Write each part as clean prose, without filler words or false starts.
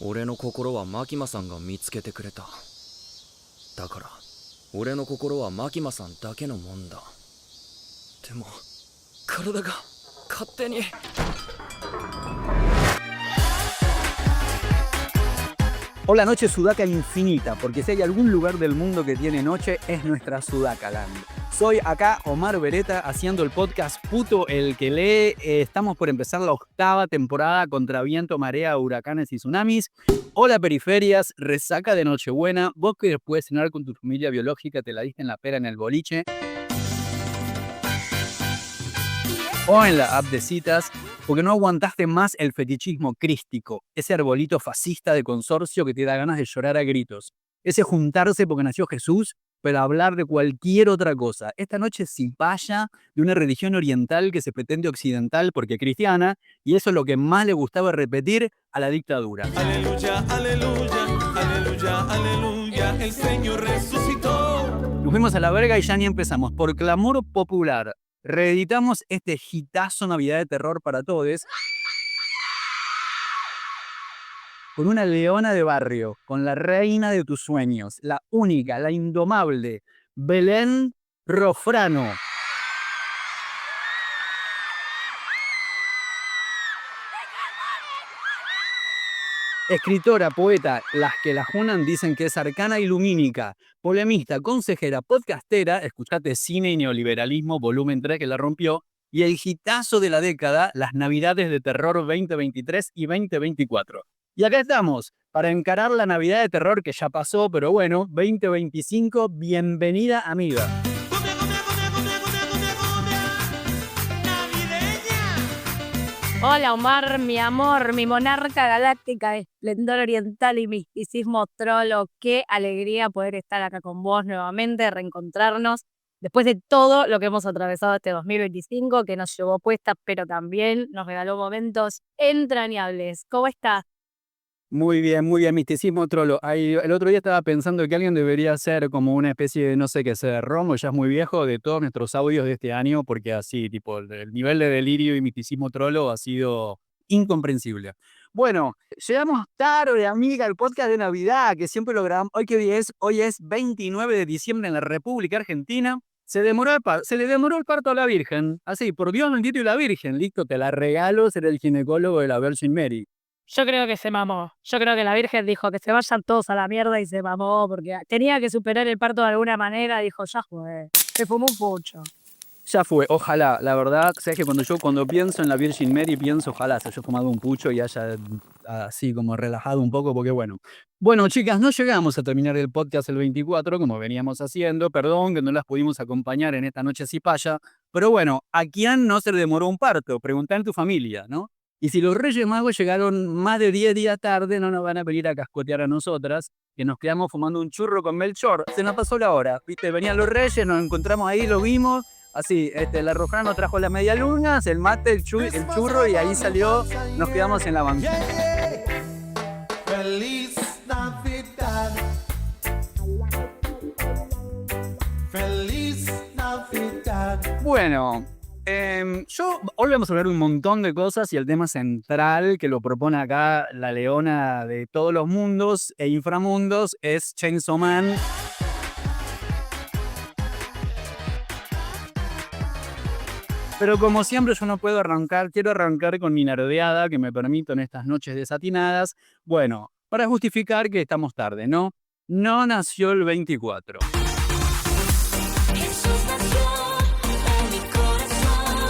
俺の心はマキマさんが見つけてくれた。だから俺の心はマキマさんだけのもんだ。でも体が勝手に。Hola noche sudaca infinita, porque si hay algún lugar del mundo que tiene noche, es nuestra Sudacaland. Soy acá Omar Beretta haciendo el podcast Puto el que lee. Estamos por empezar la 8ª temporada contra viento, marea, huracanes y tsunamis. Hola periferias, resaca de Nochebuena, vos que puedes cenar con tu familia biológica, te la diste en la pera en el boliche o en la app de citas, porque no aguantaste más el fetichismo crístico, ese arbolito fascista de consorcio que te da ganas de llorar a gritos, ese juntarse porque nació Jesús, pero hablar de cualquier otra cosa. Esta noche cipaya de una religión oriental que se pretende occidental porque cristiana, y eso es lo que más le gustaba repetir a la dictadura. Aleluya, aleluya, aleluya, aleluya, el Señor resucitó. Nos fuimos a la verga y ya ni empezamos. Por clamor popular, reeditamos este hitazo Navidad de terror para todos con una leona de barrio, con la reina de tus sueños, la única, la indomable, Belén Rofrano. Escritora, poeta, las que la junan dicen que es arcana y lumínica, polemista, consejera, podcastera, escuchate Cine y Neoliberalismo, volumen 3 que la rompió, y el hitazo de la década, las Navidades de Terror 2023 y 2024. Y acá estamos, para encarar la Navidad de Terror que ya pasó, pero bueno, 2025, bienvenida amiga. Cumbia, cumbia, cumbia, cumbia, cumbia, cumbia, cumbia, navideña. Hola Omar, mi amor, mi monarca galáctica de esplendor oriental y misticismo trolo. Qué alegría poder estar acá con vos nuevamente, reencontrarnos después de todo lo que hemos atravesado este 2025, que nos llevó puestas, pero también nos regaló momentos entrañables. ¿Cómo estás? Muy bien, misticismo trolo. El otro día estaba pensando que alguien debería hacer como una especie de, no sé qué, CD-ROM, o ya es muy viejo, de todos nuestros audios de este año, porque así, tipo, el nivel de delirio y misticismo trolo ha sido incomprensible. Bueno, llegamos tarde, amiga, al podcast de Navidad, que siempre lo grabamos. Hoy es 29 de diciembre en la República Argentina. Se le demoró el parto a la Virgen. Así, por Dios bendito y la Virgen. Listo, te la regalo, ser el ginecólogo de la Virgin Mary. Yo creo que se mamó. Yo creo que la Virgen dijo que se vayan todos a la mierda y se mamó porque tenía que superar el parto de alguna manera. Dijo, ya fue. Se fumó un pucho. Ya fue, ojalá, la verdad, sabes que cuando pienso en la Virgin Mary, pienso, ojalá se haya fumado un pucho y haya así como relajado un poco, porque bueno. Bueno, chicas, no llegamos a terminar el podcast el 24, como veníamos haciendo, perdón que no las pudimos acompañar en esta noche cipaya, pero bueno, ¿a quién no se le demoró un parto? Preguntá en tu familia, ¿no? Y si los Reyes Magos llegaron más de 10 días tarde, no nos van a venir a cascotear a nosotras, que nos quedamos fumando un churro con Melchor. Se nos pasó la hora, ¿viste? Venían los Reyes, nos encontramos ahí, lo vimos. Así, la Rofrano trajo las medialunas, el mate, el churro y ahí salió, nos quedamos en la banca. Yeah, yeah. Feliz Navidad. Feliz Navidad. Bueno, hoy vamos a hablar de un montón de cosas y el tema central que lo propone acá la leona de todos los mundos e inframundos es Chainsaw Man. Pero como siempre yo no puedo quiero arrancar con mi nardeada que me permito en estas noches desatinadas. Bueno, para justificar que estamos tarde, ¿no? No nació el 24. Jesús nació en mi corazón,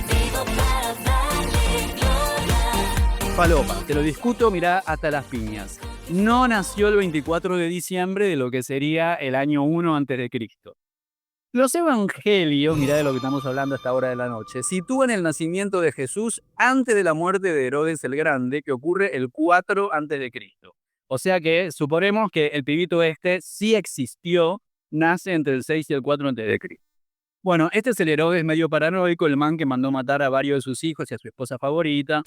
vivo para darle gloria. Falopa, te lo discuto, mirá, hasta las piñas. No nació el 24 de diciembre de lo que sería el año 1 antes de Cristo. Los evangelios, mirá de lo que estamos hablando a esta hora de la noche, sitúan el nacimiento de Jesús antes de la muerte de Herodes el Grande, que ocurre el 4 antes de Cristo. O sea que suponemos que el pibito sí existió, nace entre el 6 y el 4 antes de Cristo. Bueno, este es el Herodes medio paranoico, el man que mandó matar a varios de sus hijos y a su esposa favorita.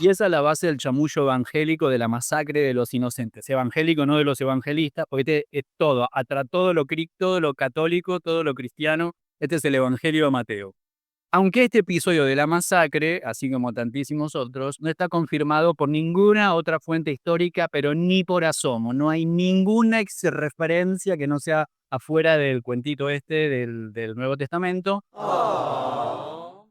Y esa es la base del chamullo evangélico de la masacre de los inocentes. Evangélico, no de los evangelistas, porque es todo, todo lo católico, todo lo cristiano. Este es el Evangelio de Mateo. Aunque este episodio de la masacre, así como tantísimos otros, no está confirmado por ninguna otra fuente histórica, pero ni por asomo. No hay ninguna referencia que no sea afuera del cuentito este del Nuevo Testamento.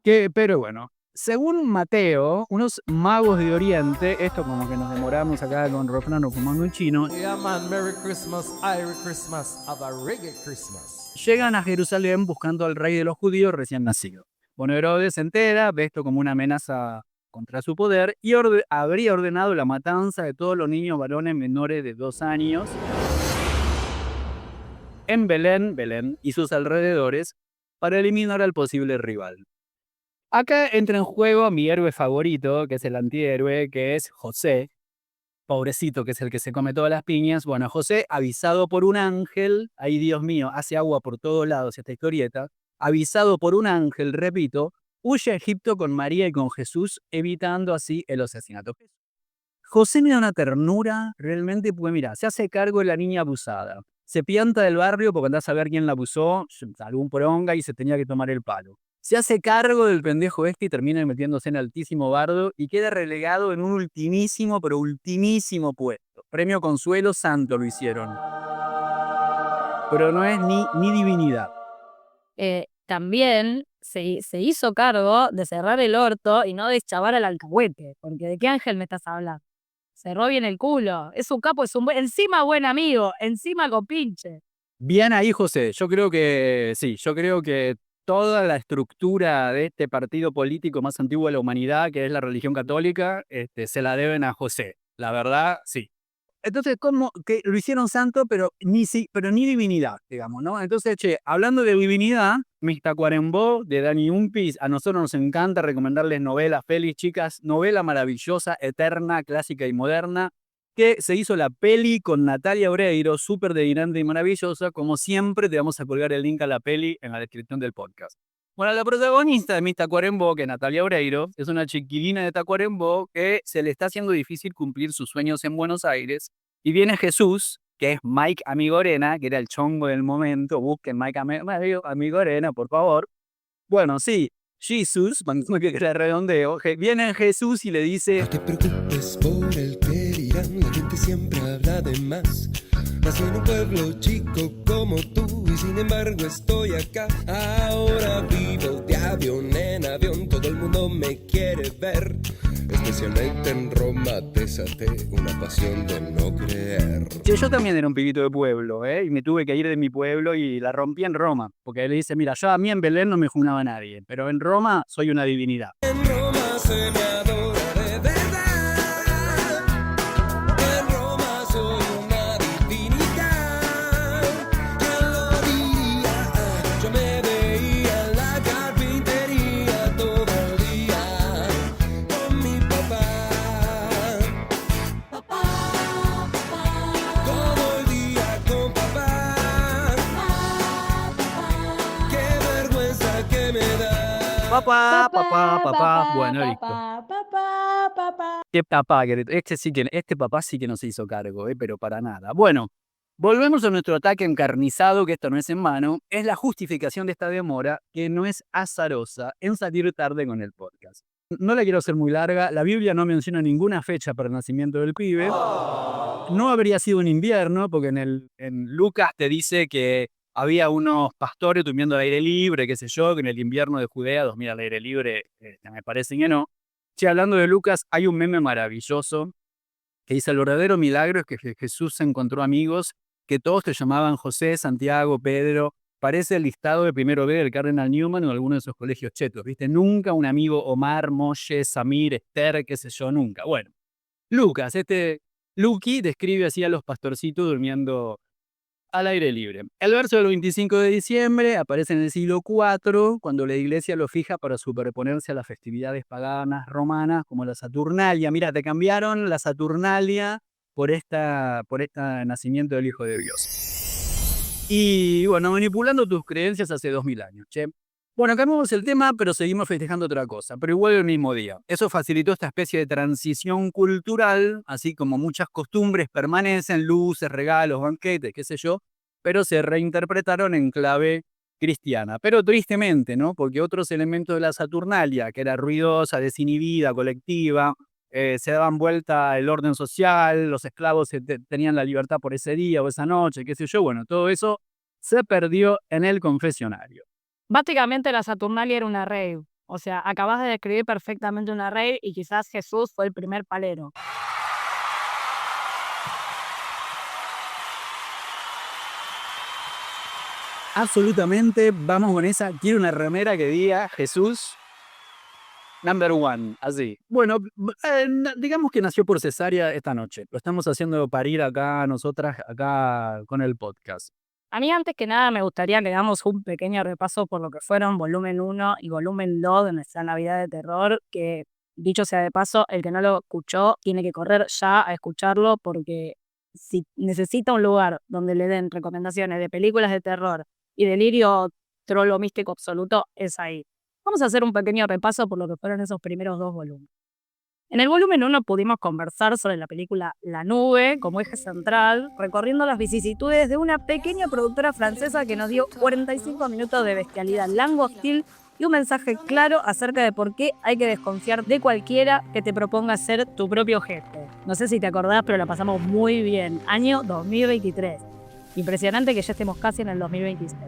Pero bueno, según Mateo, unos magos de Oriente, esto como que nos demoramos acá con Rofrano fumando un chino, Yeah, man, Merry Christmas, Irish Christmas, have a reggae Christmas. llegan a Jerusalén buscando al rey de los judíos recién nacido. Bueno, Herodes se entera, ve esto como una amenaza contra su poder y habría ordenado la matanza de todos los niños varones menores de 2 años en Belén y sus alrededores para eliminar al posible rival. Acá entra en juego mi héroe favorito, que es el antihéroe, que es José, pobrecito, que es el que se come todas las piñas. Bueno, José, avisado por un ángel, ay Dios mío, hace agua por todos lados esta historieta, avisado por un ángel, repito, huye a Egipto con María y con Jesús, evitando así el asesinato. José me da una ternura, realmente, pues mira, se hace cargo de la niña abusada. Se pianta del barrio porque andás a ver quién la abusó, algún poronga y se tenía que tomar el palo. Se hace cargo del pendejo este y termina metiéndose en altísimo bardo y queda relegado en un ultimísimo, pero ultimísimo puesto. Premio Consuelo Santo lo hicieron. Pero no es ni divinidad. También se hizo cargo de cerrar el orto y no deschavar al alcahuete, porque ¿de qué ángel me estás hablando? Cerró bien el culo, es un capo, encima buen amigo, encima compinche. Bien ahí, José. Yo creo que sí, yo creo que toda la estructura de este partido político más antiguo de la humanidad, que es la religión católica, se la deben a José. La verdad, sí. Entonces, como que lo hicieron santo, pero ni divinidad, digamos, ¿no? Entonces, che, hablando de divinidad, Mis Tacuarembó de Dani Umpis, a nosotros nos encanta recomendarles novelas, pelis, chicas, novela maravillosa, eterna, clásica y moderna, que se hizo la peli con Natalia Oreiro, súper delirante y maravillosa. Como siempre, te vamos a colgar el link a la peli en la descripción del podcast. Bueno, la protagonista de Mis Tacuarembó, que es Natalia Oreiro, es una chiquilina de Tacuarembó que se le está haciendo difícil cumplir sus sueños en Buenos Aires. Y viene Jesús, que es Mike Amigorena, que era el chongo del momento. Busquen Mike Amigorena, por favor. Bueno, sí, Jesús, no que era redondeo. Viene Jesús y le dice: No te preocupes por el que dirán, la gente siempre habla de más. Nací en un pueblo chico como tú y sin embargo estoy acá. Ahora vivo de avión en avión, todo el mundo me quiere ver. Especialmente en Roma desaté una pasión de no creer. Sí, yo también era un pibito de pueblo, y me tuve que ir de mi pueblo y la rompí en Roma. Porque él dice: mira, yo a mí en Belén no me juntaba nadie, pero en Roma soy una divinidad. En Roma se me adora de verdad. En Roma soy una divinidad. ¿Quién lo diría? Yo me veía en la carpintería todo el día con mi papá. Todo el día con papá. Qué vergüenza que me da. Papá. Bueno, listo. Qué papá, este papá sí que no se hizo cargo, pero para nada. Bueno, volvemos a nuestro ataque encarnizado, que esto no es en mano. Es la justificación de esta demora, que no es azarosa, en salir tarde con el podcast. No la quiero hacer muy larga. La Biblia no menciona ninguna fecha para el nacimiento del pibe. No habría sido en invierno, porque en Lucas te dice que había unos pastores durmiendo al aire libre, qué sé yo, que en el invierno de Judea dormir al aire libre, me parece que no. Sí, hablando de Lucas, hay un meme maravilloso que dice: el verdadero milagro es que Jesús se encontró amigos que todos te llamaban José, Santiago, Pedro. Parece el listado de primero B del Cardenal Newman o alguno de esos colegios chetos, ¿viste? Nunca un amigo Omar, Moshe, Samir, Esther, qué sé yo, nunca. Bueno, Lucas, Lucky describe así a los pastorcitos durmiendo al aire libre. El verso del 25 de diciembre aparece en el siglo IV, cuando la iglesia lo fija para superponerse a las festividades paganas romanas, como la Saturnalia. Mira, te cambiaron la Saturnalia por este nacimiento del Hijo de Dios. Y bueno, manipulando tus creencias hace 2000 años, che. Bueno, cambiamos el tema, pero seguimos festejando otra cosa, pero igual el mismo día. Eso facilitó esta especie de transición cultural, así como muchas costumbres permanecen, luces, regalos, banquetes, qué sé yo, pero se reinterpretaron en clave cristiana. Pero tristemente, ¿no? Porque otros elementos de la Saturnalia, que era ruidosa, desinhibida, colectiva, se daban vuelta el orden social, los esclavos tenían la libertad por ese día o esa noche, qué sé yo. Bueno, todo eso se perdió en el confesionario. Básicamente la Saturnalia era una rave. O sea, acabas de describir perfectamente una rave y quizás Jesús fue el primer palero. Absolutamente, vamos con esa. Quiero una remera que diga Jesús #1, así. Bueno, digamos que nació por cesárea esta noche. Lo estamos haciendo parir acá nosotras, acá con el podcast. A mí, antes que nada, me gustaría que hagamos un pequeño repaso por lo que fueron volumen 1 y volumen 2 de nuestra Navidad de Terror, que, dicho sea de paso, el que no lo escuchó tiene que correr ya a escucharlo, porque si necesita un lugar donde le den recomendaciones de películas de terror y delirio trolo místico absoluto, es ahí. Vamos a hacer un pequeño repaso por lo que fueron esos primeros 2 volúmenes. En el volumen 1 pudimos conversar sobre la película La Nube como eje central, recorriendo las vicisitudes de una pequeña productora francesa que nos dio 45 minutos de bestialidad langostil y un mensaje claro acerca de por qué hay que desconfiar de cualquiera que te proponga ser tu propio jefe. No sé si te acordás, pero la pasamos muy bien. Año 2023. Impresionante que ya estemos casi en el 2026.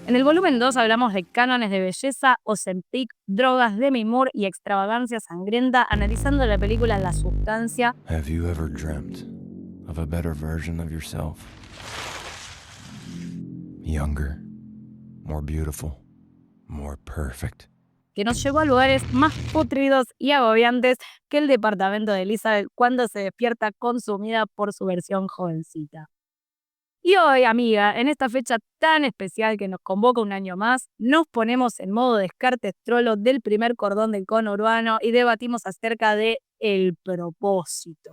En el volumen 2 hablamos de cánones de belleza, Ozempic, drogas, Demi Moore y extravagancia sangrienta, analizando la película La Sustancia. Have you ever dreamt of a better version of yourself? Younger, more beautiful, more perfect. Que nos llevó a lugares más putridos y agobiantes que el departamento de Elizabeth cuando se despierta consumida por su versión jovencita. Y hoy, amiga, en esta fecha tan especial que nos convoca un año más, nos ponemos en modo descarte trolo del primer cordón del conurbano y debatimos acerca de el propósito.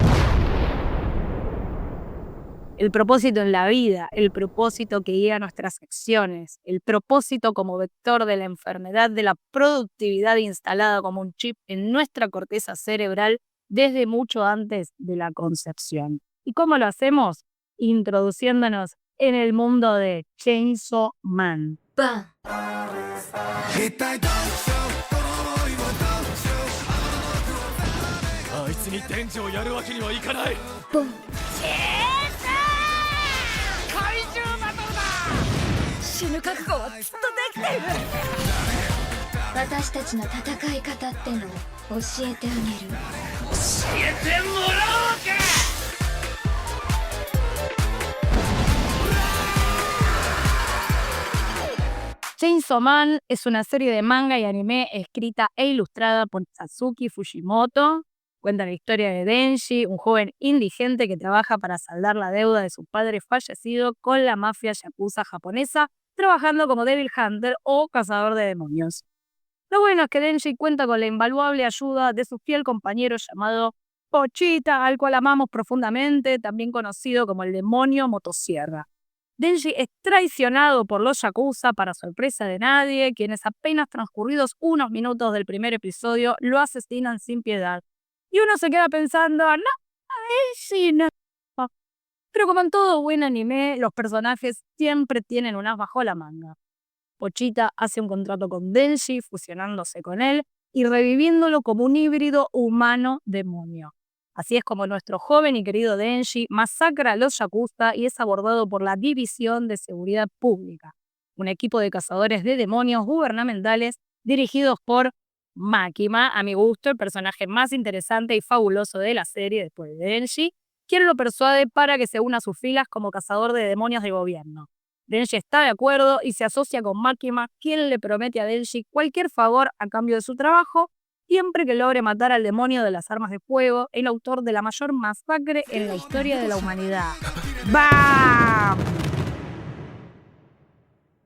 El propósito en la vida, el propósito que guía nuestras acciones, el propósito como vector de la enfermedad, de la productividad instalada como un chip en nuestra corteza cerebral desde mucho antes de la concepción. ¿Y cómo lo hacemos? Introduciéndonos en el mundo de Chainsaw Man. バン ボン死ぬ覚悟はずっとできている。私たちの戦い方ってのを教えてあげる。Chainsaw Man es una serie de manga y anime escrita e ilustrada por Satsuki Fujimoto. Cuenta la historia de Denji, un joven indigente que trabaja para saldar la deuda de su padre fallecido con la mafia yakuza japonesa, trabajando como Devil Hunter o cazador de demonios. Lo bueno es que Denji cuenta con la invaluable ayuda de su fiel compañero llamado Pochita, al cual amamos profundamente, también conocido como el demonio motosierra. Denji es traicionado por los yakuza para sorpresa de nadie, quienes apenas transcurridos unos minutos del primer episodio lo asesinan sin piedad. Y uno se queda pensando, no, Denji no. Pero como en todo buen anime, los personajes siempre tienen un as bajo la manga. Pochita hace un contrato con Denji, fusionándose con él y reviviéndolo como un híbrido humano-demonio. Así es como nuestro joven y querido Denji masacra a los yakuza y es abordado por la División de Seguridad Pública, un equipo de cazadores de demonios gubernamentales dirigidos por Makima, a mi gusto el personaje más interesante y fabuloso de la serie después de Denji, quien lo persuade para que se una a sus filas como cazador de demonios de gobierno. Denji está de acuerdo y se asocia con Makima, quien le promete a Denji cualquier favor a cambio de su trabajo, siempre que logre matar al demonio de las armas de fuego, el autor de la mayor masacre en la historia de la humanidad. ¡Bam!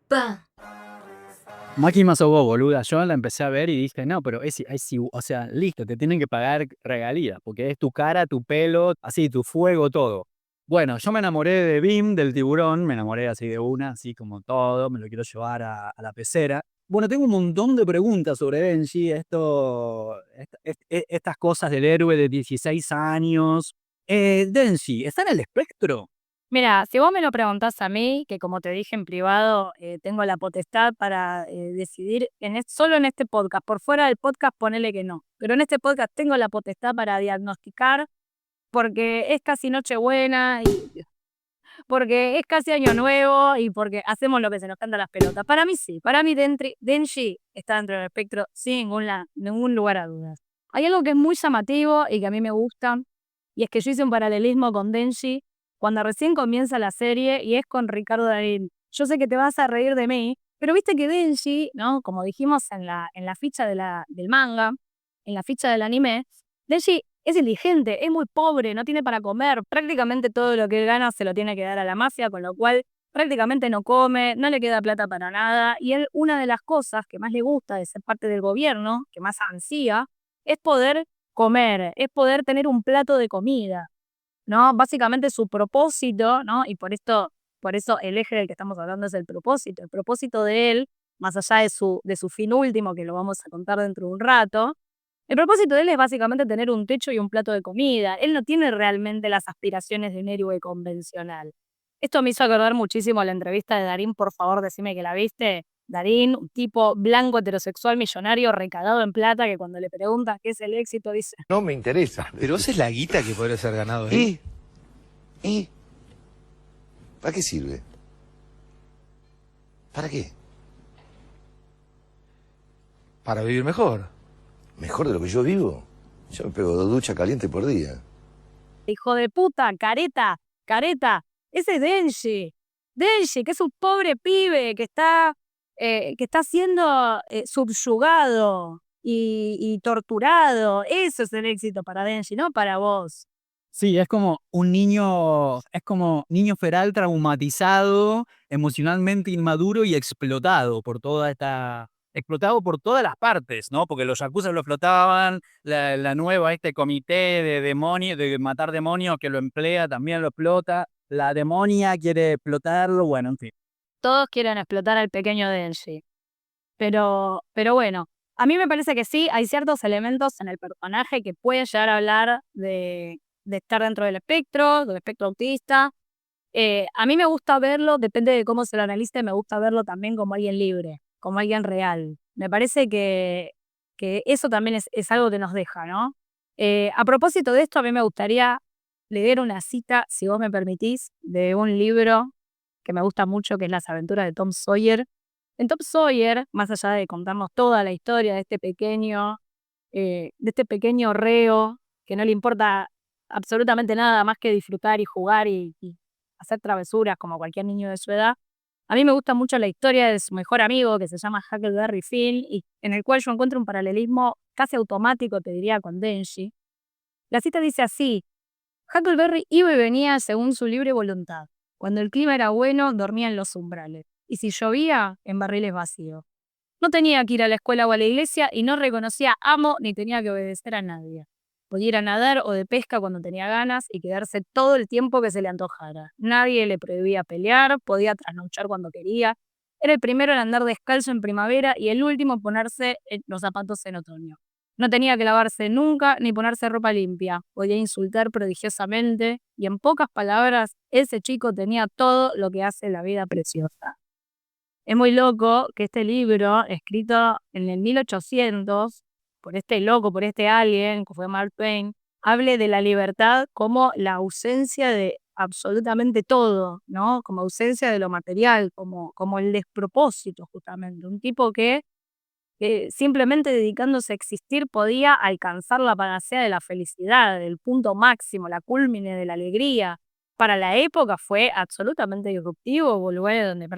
バン Makima Sogo, boluda. Yo la empecé a ver y dije, no, pero o sea, listo, te tienen que pagar regalías, porque es tu cara, tu pelo, así, tu fuego, todo. Bueno, yo me enamoré de Bim, del tiburón, me enamoré así de una, así como todo, me lo quiero llevar a la pecera. Bueno, tengo un montón de preguntas sobre Denji, estas cosas del héroe de 16 años. Denji, ¿está en el espectro? Mira, si vos me lo preguntás a mí, que como te dije en privado, tengo la potestad para decidir solo en este podcast. Por fuera del podcast, ponele que no. Pero en este podcast tengo la potestad para diagnosticar, porque es casi Nochebuena y porque es casi Año Nuevo y porque hacemos lo que se nos canta las pelotas. Para mí sí, para mí Denji está dentro del espectro sin ningún lugar a dudas. Hay algo que es muy llamativo y que a mí me gusta, y es que yo hice un paralelismo con Denji cuando recién comienza la serie y es con Ricardo Darín. Yo sé que te vas a reír de mí, pero viste que Denji, ¿no? Como dijimos en la ficha del manga, en la ficha del anime, Denji es indigente, es muy pobre, no tiene para comer. Prácticamente todo lo que él gana se lo tiene que dar a la mafia, con lo cual prácticamente no come, no le queda plata para nada. Y él, una de las cosas que más le gusta de ser parte del gobierno, que más ansía, es poder comer, es poder tener un plato de comida, ¿no? Básicamente su propósito, ¿no? Y por eso el eje del que estamos hablando es el propósito. El propósito de él, más allá de su fin último, que lo vamos a contar dentro de un rato, el propósito de él es básicamente tener un techo y un plato de comida. Él no tiene realmente las aspiraciones de un héroe convencional. Esto me hizo acordar muchísimo a la entrevista de Darín, por favor, decime que la viste. Darín, un tipo blanco, heterosexual, millonario, recagado en plata, que cuando le preguntas qué es el éxito, dice, No me interesa. Pero esa es la guita que podría ser ganado ahí. ¿Y? ¿Para qué sirve? ¿Para qué? Para vivir mejor. ¿Mejor de lo que yo vivo? Yo me pego 2 duchas calientes por día. hijo de puta, careta, ese es Denji. Denji, que es un pobre pibe que está siendo subyugado y torturado. Eso es el éxito para Denji, no para vos. Sí, es como niño feral traumatizado, emocionalmente inmaduro y explotado por explotado por todas las partes, ¿no? Porque los yakuza lo explotaban, la nueva, este comité de demonios, de matar demonios que lo emplea, también lo explota, la demonia quiere explotarlo, bueno, en fin. Todos quieren explotar al pequeño Denji. Pero bueno, a mí me parece que sí, hay ciertos elementos en el personaje que pueden llegar a hablar de estar dentro del espectro autista. A mí me gusta verlo, depende de cómo se lo analice, me gusta verlo también como alguien libre, como alguien real. Me parece que eso también es algo que nos deja, ¿no? A propósito de esto, a mí me gustaría leer una cita, si vos me permitís, de un libro que me gusta mucho, que es Las aventuras de Tom Sawyer. En Tom Sawyer, más allá de contarnos toda la historia de este pequeño reo que no le importa absolutamente nada más que disfrutar y jugar y hacer travesuras como cualquier niño de su edad, a mí me gusta mucho la historia de su mejor amigo que se llama Huckleberry Finn y en el cual yo encuentro un paralelismo casi automático, te diría, con Denji. La cita dice así: Huckleberry iba y venía según su libre voluntad. Cuando el clima era bueno, dormía en los umbrales. Y si llovía, en barriles vacíos. No tenía que ir a la escuela o a la iglesia y no reconocía amo ni tenía que obedecer a nadie. Podía ir a nadar o de pesca cuando tenía ganas y quedarse todo el tiempo que se le antojara. Nadie le prohibía pelear, podía trasnochar cuando quería. Era el primero en andar descalzo en primavera y el último en ponerse los zapatos en otoño. No tenía que lavarse nunca ni ponerse ropa limpia. Podía insultar prodigiosamente y en pocas palabras, ese chico tenía todo lo que hace la vida preciosa. Es muy loco que este libro, escrito en el 1800, por este loco, por este alguien, que fue Mark Twain, hable de la libertad como la ausencia de absolutamente todo, ¿no? Como ausencia de lo material, como el despropósito, justamente. Un tipo que simplemente dedicándose a existir podía alcanzar la panacea de la felicidad, el punto máximo, la cúlmine de la alegría. Para la época fue absolutamente disruptivo, lugar donde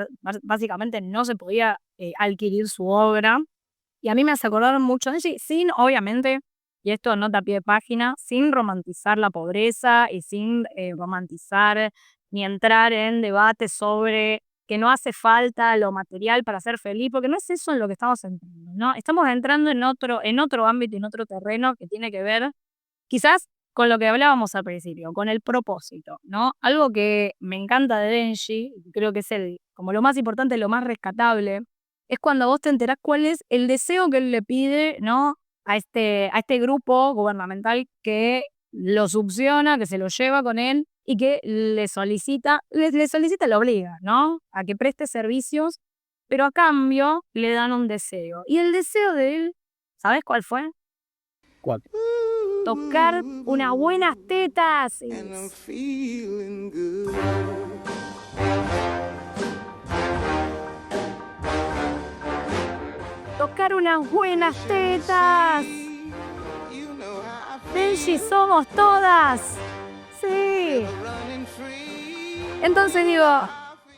básicamente no se podía adquirir su obra. Y a mí me hace acordar mucho de ella, sin, obviamente, y esto nota a pie de página, sin romantizar la pobreza y sin romantizar ni entrar en debates sobre que no hace falta lo material para ser feliz, porque no es eso en lo que estamos entrando, ¿no? Estamos entrando en otro ámbito, en otro terreno que tiene que ver quizás con lo que hablábamos al principio, con el propósito, ¿no? Algo que me encanta de Denji, creo que es como lo más importante, lo más rescatable, es cuando vos te enterás cuál es el deseo que él le pide, ¿no? A este grupo gubernamental que lo succiona, que se lo lleva con él y que le solicita, le obliga, ¿no? A que preste servicios, pero a cambio le dan un deseo. Y el deseo de él, ¿sabes cuál fue? ¿Cuál? Tocar unas buenas tetas. Tocar unas buenas tetas. Denji, somos todas. Sí. Entonces digo,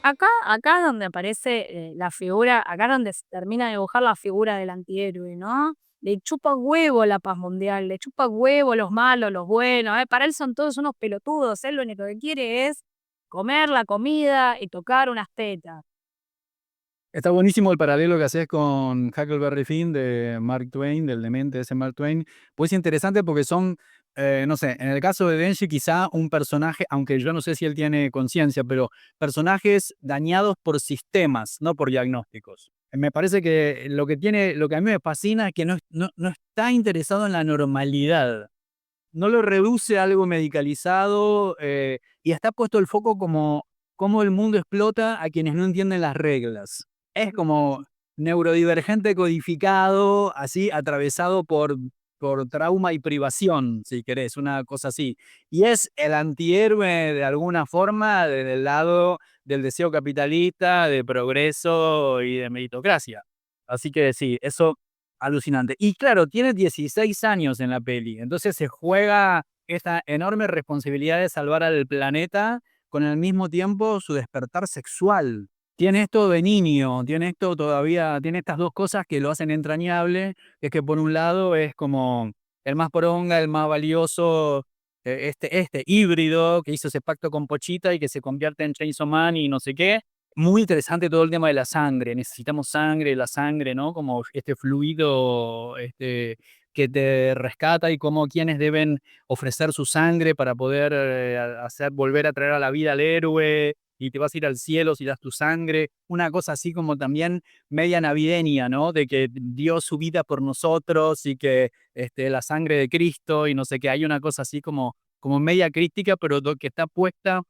acá es donde aparece la figura, acá es donde se termina de dibujar la figura del antihéroe, ¿no? Le chupa huevo la paz mundial, le chupa huevo los malos, los buenos. Para él son todos unos pelotudos. Él lo único que quiere es comer la comida y tocar unas tetas. Está buenísimo el paralelo que haces con Huckleberry Finn de Mark Twain, del demente ese Mark Twain. Pues es interesante porque son, no sé, en el caso de Denji quizá un personaje, aunque yo no sé si él tiene conciencia, pero personajes dañados por sistemas, no por diagnósticos. Me parece que lo que a mí me fascina es que no está interesado en la normalidad. No lo reduce a algo medicalizado y está puesto el foco como cómo el mundo explota a quienes no entienden las reglas. Es como neurodivergente codificado, así atravesado por trauma y privación, si querés, una cosa así. Y es el antihéroe de alguna forma del lado del deseo capitalista, de progreso y de meritocracia. Así que sí, eso alucinante. Y claro, tiene 16 años en la peli, entonces se juega esta enorme responsabilidad de salvar al planeta con al mismo tiempo su despertar sexual. Tiene esto de niño, tiene esto todavía, tiene estas dos cosas que lo hacen entrañable, que es que por un lado es como el más poronga, el más valioso, este híbrido que hizo ese pacto con Pochita y que se convierte en Chainsaw Man y no sé qué. Muy interesante todo el tema de la sangre, necesitamos sangre, la sangre, ¿no? Como este fluido que te rescata y cómo quienes deben ofrecer su sangre para poder volver a traer a la vida al héroe y te vas a ir al cielo si das tu sangre. Una cosa así como también media navideña, ¿no? De que dio su vida por nosotros y que la sangre de Cristo y no sé qué. Hay una cosa así como media crítica, pero que está puesta,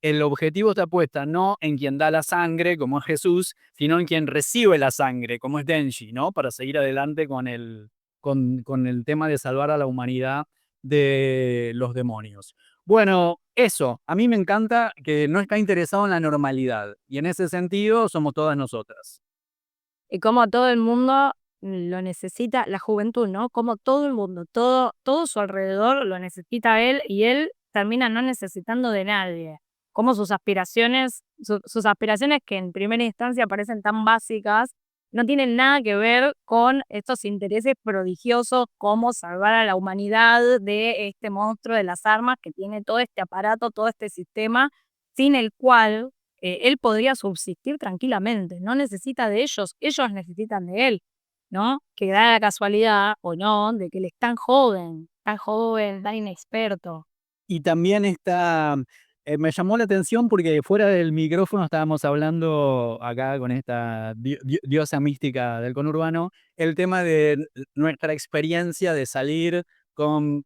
el objetivo está puesta no en quien da la sangre, como es Jesús, sino en quien recibe la sangre, como es Denji, ¿no? Para seguir adelante con el tema de salvar a la humanidad de los demonios. Bueno, eso, a mí me encanta que no está interesado en la normalidad, y en ese sentido somos todas nosotras. Y como todo el mundo lo necesita, la juventud, ¿no? Como todo el mundo, todo su alrededor lo necesita a él y él termina no necesitando de nadie. Como sus aspiraciones que en primera instancia parecen tan básicas, no tienen nada que ver con estos intereses prodigiosos como salvar a la humanidad de este monstruo de las armas que tiene todo este aparato, todo este sistema, sin el cual él podría subsistir tranquilamente. No necesita de ellos necesitan de él, ¿no? Que da la casualidad, o no, de que él es tan joven, tan inexperto. Y también me llamó la atención porque fuera del micrófono estábamos hablando acá con esta diosa mística del conurbano, el tema de nuestra experiencia de salir con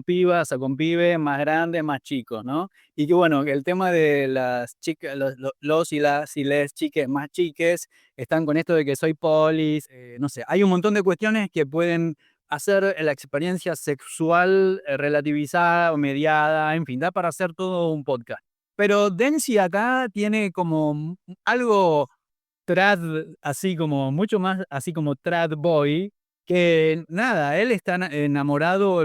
pibas o con pibes más grandes, más chicos, ¿no? Y que bueno, el tema de las chicas, los y les chiques más chiques, están con esto de que soy polis, no sé, hay un montón de cuestiones que pueden hacer la experiencia sexual relativizada o mediada, en fin, da para hacer todo un podcast. Pero Densi acá tiene como algo trad, así como mucho más, así como trad boy, que nada, él está enamorado,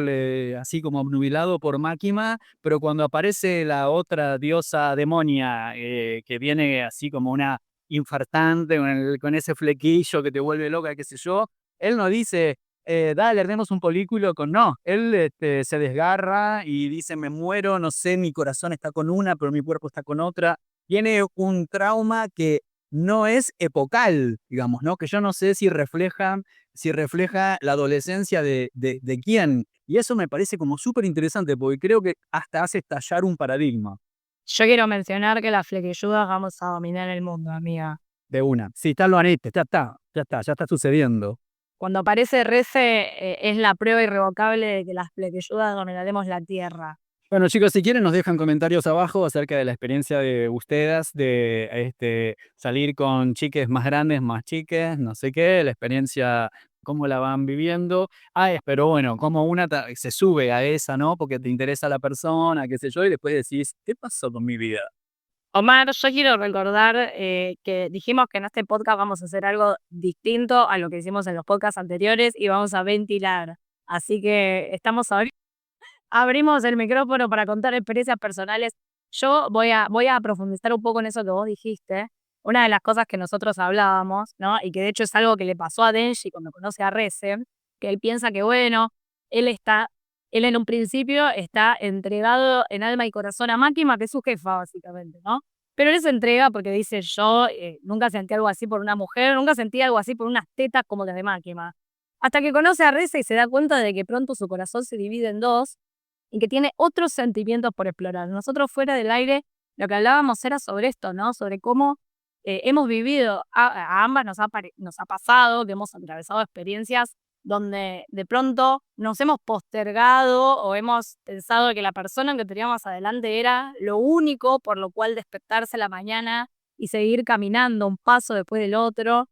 así como obnubilado por Máquina, pero cuando aparece la otra diosa demonia, que viene así como una infartante, con ese flequillo que te vuelve loca, qué sé yo, él no dice, dale, armemos un polículo no, él se desgarra y dice, me muero, no sé, mi corazón está con una, pero mi cuerpo está con otra. Tiene un trauma que no es epocal, digamos, ¿no? Que yo no sé si refleja la adolescencia de quién. Y eso me parece como súper interesante, porque creo que hasta hace estallar un paradigma. Yo quiero mencionar que las flequilludas vamos a dominar el mundo, amiga. De una. Sí, está lo anete, ya está sucediendo. Cuando aparece Rece, es la prueba irrevocable de que las flequilludas dominaremos la tierra. Bueno, chicos, si quieren nos dejan comentarios abajo acerca de la experiencia de ustedes de salir con chiques más grandes, más chiques, no sé qué, la experiencia, cómo la van viviendo. Pero bueno, cómo una se sube a esa, ¿no? Porque te interesa la persona, qué sé yo, y después decís, ¿qué pasó con mi vida? Omar, yo quiero recordar que dijimos que en este podcast vamos a hacer algo distinto a lo que hicimos en los podcasts anteriores y vamos a ventilar. Así que abrimos el micrófono para contar experiencias personales. Yo voy a profundizar un poco en eso que vos dijiste. Una de las cosas que nosotros hablábamos, ¿no? Y que de hecho es algo que le pasó a Denji cuando conoce a Reze, que él piensa que, bueno, él está, él en un principio está entregado en alma y corazón a Máquina, que es su jefa, básicamente, ¿no? Pero él se entrega porque dice, yo nunca sentí algo así por una mujer, nunca sentí algo así por unas tetas como las de Máquina. Hasta que conoce a Reze y se da cuenta de que pronto su corazón se divide en dos y que tiene otros sentimientos por explorar. Nosotros fuera del aire lo que hablábamos era sobre esto, ¿no? Sobre cómo hemos vivido, a ambas nos ha pasado, que hemos atravesado experiencias donde de pronto nos hemos postergado o hemos pensado que la persona que teníamos adelante era lo único por lo cual despertarse a la mañana y seguir caminando un paso después del otro.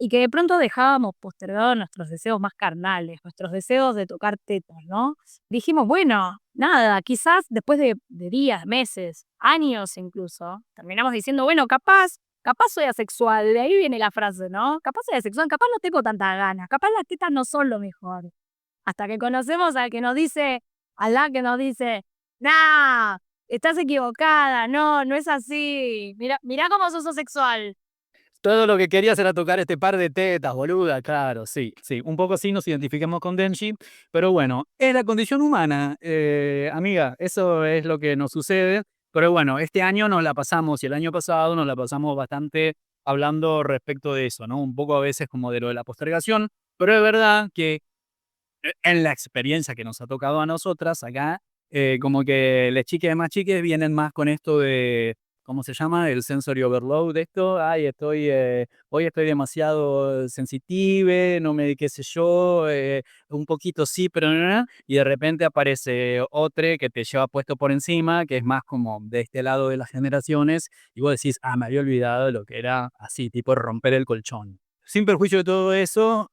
Y que de pronto dejábamos postergados nuestros deseos más carnales, nuestros deseos de tocar tetas, ¿no? Dijimos, bueno, nada, quizás después de días, meses, años incluso, terminamos diciendo, bueno, capaz soy asexual, de ahí viene la frase, ¿no? Capaz soy asexual, capaz no tengo tantas ganas, capaz las tetas no son lo mejor. Hasta que conocemos al que nos dice, Alá que nos dice, nah, estás equivocada, no es así, mira cómo sos asexual. Todo lo que querías era tocar este par de tetas, boluda, claro, sí, sí. Un poco sí nos identificamos con Denji, pero bueno, es la condición humana, amiga, eso es lo que nos sucede. Pero bueno, este año nos la pasamos y el año pasado nos la pasamos bastante hablando respecto de eso, ¿no? Un poco a veces como de lo de la postergación, pero es verdad que en la experiencia que nos ha tocado a nosotras acá, como que las chiques más chiques vienen más con esto de, ¿cómo se llama? El sensory overload de esto. Hoy estoy demasiado sensitive, no me, qué sé yo, un poquito sí, pero no. Y de repente aparece otro que te lleva puesto por encima, que es más como de este lado de las generaciones, y vos decís, me había olvidado de lo que era así, tipo romper el colchón. Sin perjuicio de todo eso,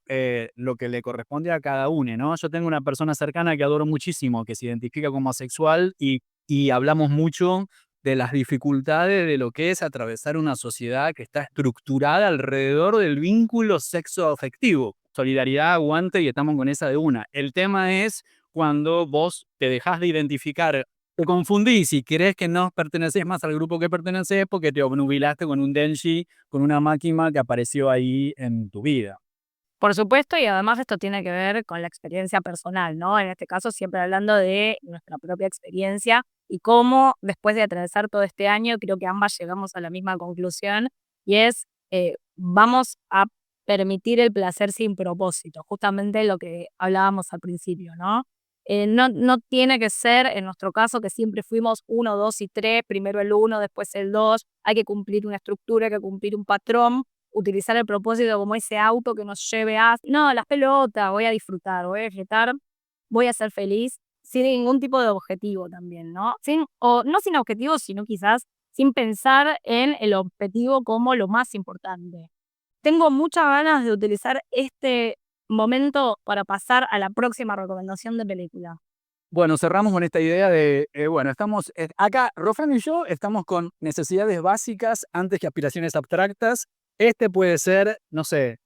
lo que le corresponde a cada uno, ¿no? Yo tengo una persona cercana que adoro muchísimo, que se identifica como asexual y hablamos mucho de las dificultades de lo que es atravesar una sociedad que está estructurada alrededor del vínculo sexoafectivo. Solidaridad, aguante y estamos con esa de una. El tema es cuando vos te dejás de identificar, te confundís y crees que no perteneces más al grupo que perteneces porque te obnubilaste con un Denji, con una máquina que apareció ahí en tu vida. Por supuesto, y además esto tiene que ver con la experiencia personal, ¿no? En este caso, siempre hablando de nuestra propia experiencia y cómo después de atravesar todo este año, creo que ambas llegamos a la misma conclusión y es, vamos a permitir el placer sin propósito, justamente lo que hablábamos al principio, ¿no? No tiene que ser, en nuestro caso, que siempre fuimos 1, 2 y 3, primero el 1, después el 2, hay que cumplir una estructura, hay que cumplir un patrón, utilizar el propósito como ese auto que nos lleve a, no, las pelotas, voy a disfrutar, voy a disfrutar, voy a ser feliz, sin ningún tipo de objetivo también, ¿no? No sin objetivo, sino quizás sin pensar en el objetivo como lo más importante. Tengo muchas ganas de utilizar este momento para pasar a la próxima recomendación de película. Bueno, cerramos con esta idea de, bueno, estamos acá, Rofran y yo estamos con necesidades básicas antes que aspiraciones abstractas. Este puede ser, no sé,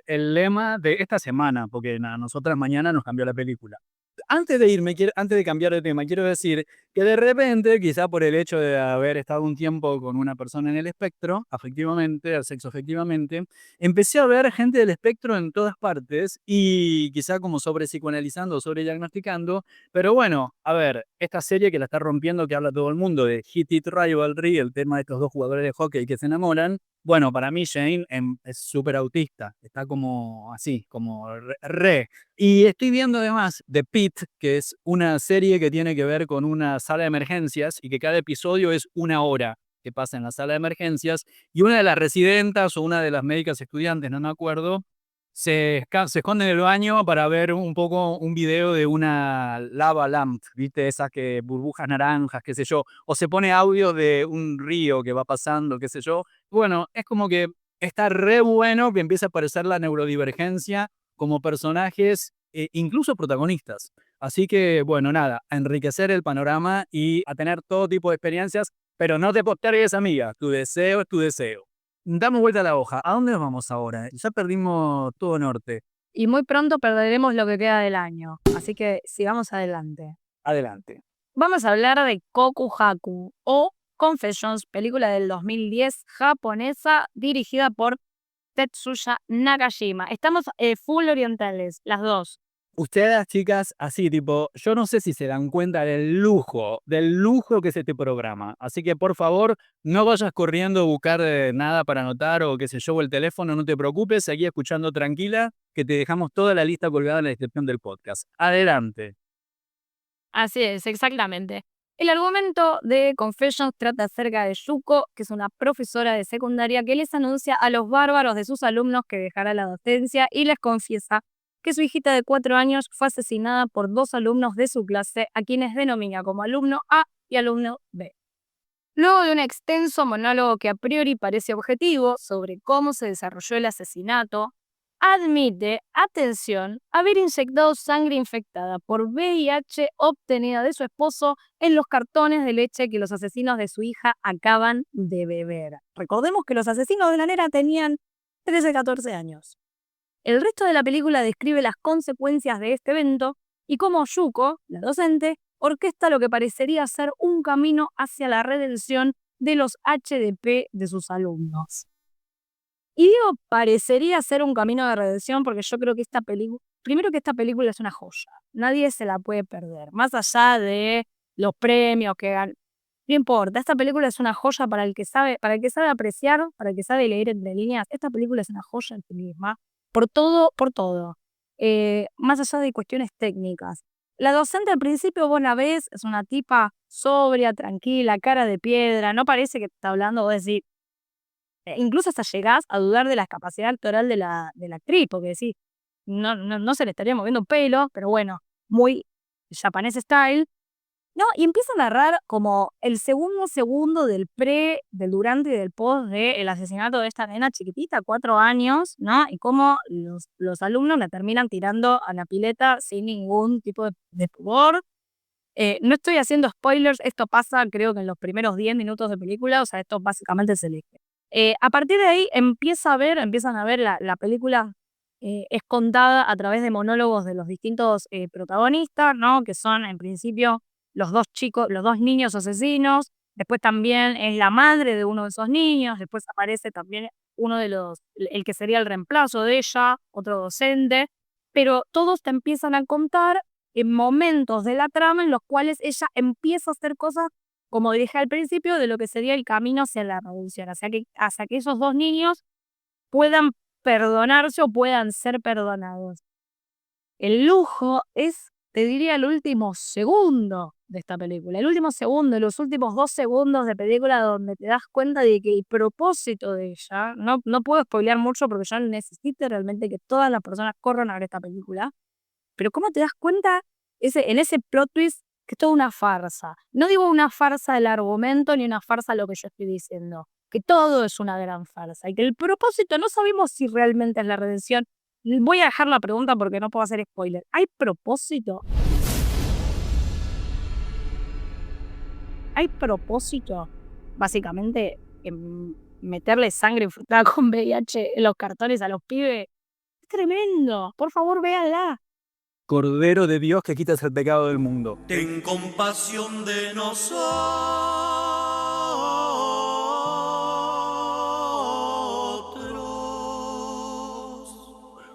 el lema de esta semana, porque a nosotras mañana nos cambió la película. Antes de irme, antes de cambiar de tema, quiero decir que de repente, quizá por el hecho de haber estado un tiempo con una persona en el espectro, afectivamente, al sexo afectivamente, empecé a ver gente del espectro en todas partes y quizá como sobre psicoanalizando, sobre diagnosticando, pero bueno, a ver, esta serie que la está rompiendo, que habla todo el mundo de Hit It Rivalry, el tema de estos dos jugadores de hockey que se enamoran, bueno, para mí Jane es súper autista, está como así, como re. Y estoy viendo además The Pit, que es una serie que tiene que ver con una sala de emergencias y que cada episodio es 1 hora que pasa en la sala de emergencias y una de las residentas o una de las médicas estudiantes, no me acuerdo, se esconde en el baño para ver un poco un video de una lava lamp, ¿viste? Esas que burbujas naranjas, qué sé yo. O se pone audio de un río que va pasando, qué sé yo. Bueno, es como que está re bueno que empieza a aparecer la neurodivergencia como personajes, incluso protagonistas. Así que, bueno, nada, a enriquecer el panorama y a tener todo tipo de experiencias, pero no te postergues, amiga. Tu deseo es tu deseo. Damos vuelta a la hoja. ¿A dónde vamos ahora? Ya perdimos todo norte. Y muy pronto perderemos lo que queda del año. Así que sigamos adelante. Adelante. Vamos a hablar de Kokuhaku o Confessions, película del 2010 japonesa dirigida por Tetsuya Nakajima. Estamos full orientales, las dos. Ustedes, chicas, así, tipo, yo no sé si se dan cuenta del lujo que es este programa. Así que, por favor, no vayas corriendo a buscar nada para anotar o qué sé yo, o el teléfono, no te preocupes, seguí escuchando tranquila, que te dejamos toda la lista colgada en la descripción del podcast. Adelante. Así es, exactamente. El argumento de Confessions trata acerca de Yuko, que es una profesora de secundaria que les anuncia a los bárbaros de sus alumnos que dejará la docencia y les confiesa que su hijita de 4 años fue asesinada por 2 alumnos de su clase, a quienes denomina como alumno A y alumno B. Luego de un extenso monólogo que a priori parece objetivo sobre cómo se desarrolló el asesinato, admite, atención, haber inyectado sangre infectada por VIH obtenida de su esposo en los cartones de leche que los asesinos de su hija acaban de beber. Recordemos que los asesinos de la nena tenían 13-14 años. El resto de la película describe las consecuencias de este evento y cómo Yuko, la docente, orquesta lo que parecería ser un camino hacia la redención de los HDP de sus alumnos. Y digo, parecería ser un camino de redención porque yo creo que esta película, primero que esta película es una joya, nadie se la puede perder, más allá de los premios que ganan. No importa, esta película es una joya para el que sabe apreciar, para el que sabe leer entre líneas. Esta película es una joya en sí misma. Por todo. Más allá de cuestiones técnicas. La docente al principio vos la ves, es una tipa sobria, tranquila, cara de piedra, no parece que te está hablando, vos decís, incluso hasta llegás a dudar de la capacidad actoral de la actriz, porque decís, no se le estaría moviendo un pelo, pero bueno, muy japonés style. No, y empieza a narrar como el segundo del pre, del durante y del post del asesinato de esta nena chiquitita, 4 años, ¿no? Y cómo los alumnos la terminan tirando a la pileta sin ningún tipo de pudor. No estoy haciendo spoilers, esto pasa creo que en los primeros 10 minutos de película, o sea, esto básicamente se elige. A partir de ahí empiezan a ver la película es contada a través de monólogos de los distintos protagonistas, ¿no? Que son en principio los 2 niños asesinos, después también es la madre de uno de esos niños, después aparece también el que sería el reemplazo de ella, otro docente, pero todos te empiezan a contar en momentos de la trama en los cuales ella empieza a hacer cosas, como dije al principio, de lo que sería el camino hacia la revolución, hacia que esos 2 niños puedan perdonarse o puedan ser perdonados. El lujo es, te diría, el último segundo de esta película. El último segundo, los últimos 2 segundos de película donde te das cuenta de que el propósito de ella, no puedo spoilear mucho porque yo necesito realmente que todas las personas corran a ver esta película, pero cómo te das cuenta en ese plot twist que es toda una farsa. No digo una farsa del argumento ni una farsa lo que yo estoy diciendo, que todo es una gran farsa y que el propósito no sabemos si realmente es la redención. Voy a dejar la pregunta porque no puedo hacer spoiler. ¿Hay propósito? ¿Hay propósito? Básicamente, meterle sangre infectada con VIH en los cartones a los pibes. Es tremendo. Por favor, véanla. Cordero de Dios que quitas el pecado del mundo. Ten compasión de nosotros.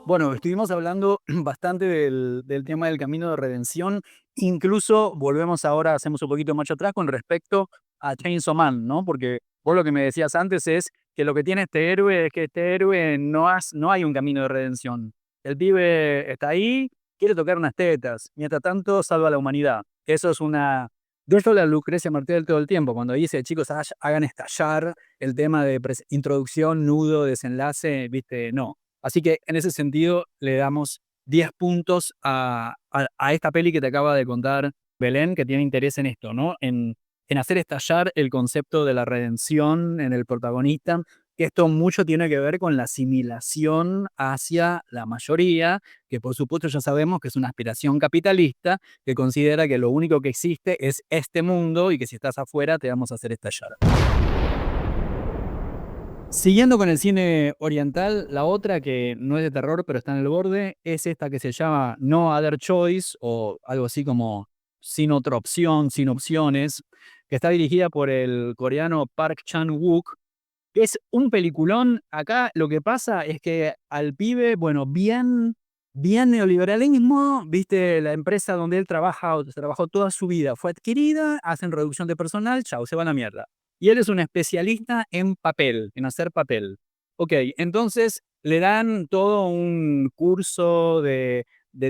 Bueno, estuvimos hablando bastante del tema del camino de redención. Incluso volvemos ahora, hacemos un poquito marcha atrás con respecto a Chainsaw Man, ¿no? Porque vos lo que me decías antes es que lo que tiene este héroe es que este héroe no hay un camino de redención. El pibe está ahí, quiere tocar unas tetas, mientras tanto salva a la humanidad. Eso es una... De hecho, la Lucrecia Martel todo el tiempo, cuando dice, chicos, hagan estallar el tema de introducción, nudo, desenlace, ¿viste? No. Así que en ese sentido le damos 10 puntos a esta peli que te acaba de contar Belén, que tiene interés en esto, ¿no? En hacer estallar el concepto de la redención en el protagonista, que esto mucho tiene que ver con la asimilación hacia la mayoría, que por supuesto ya sabemos que es una aspiración capitalista, que considera que lo único que existe es este mundo y que si estás afuera te vamos a hacer estallar. Siguiendo con el cine oriental, la otra que no es de terror pero está en el borde es esta que se llama No Other Choice o algo así como Sin otra opción, sin opciones, que está dirigida por el coreano Park Chan-wook, que es un peliculón. Acá lo que pasa es que al pibe, bueno, bien neoliberalismo, viste, la empresa donde él trabajó toda su vida, fue adquirida, hacen reducción de personal, chao, se van a la mierda. Y él es un especialista en papel, en hacer papel. Ok, entonces le dan todo un curso de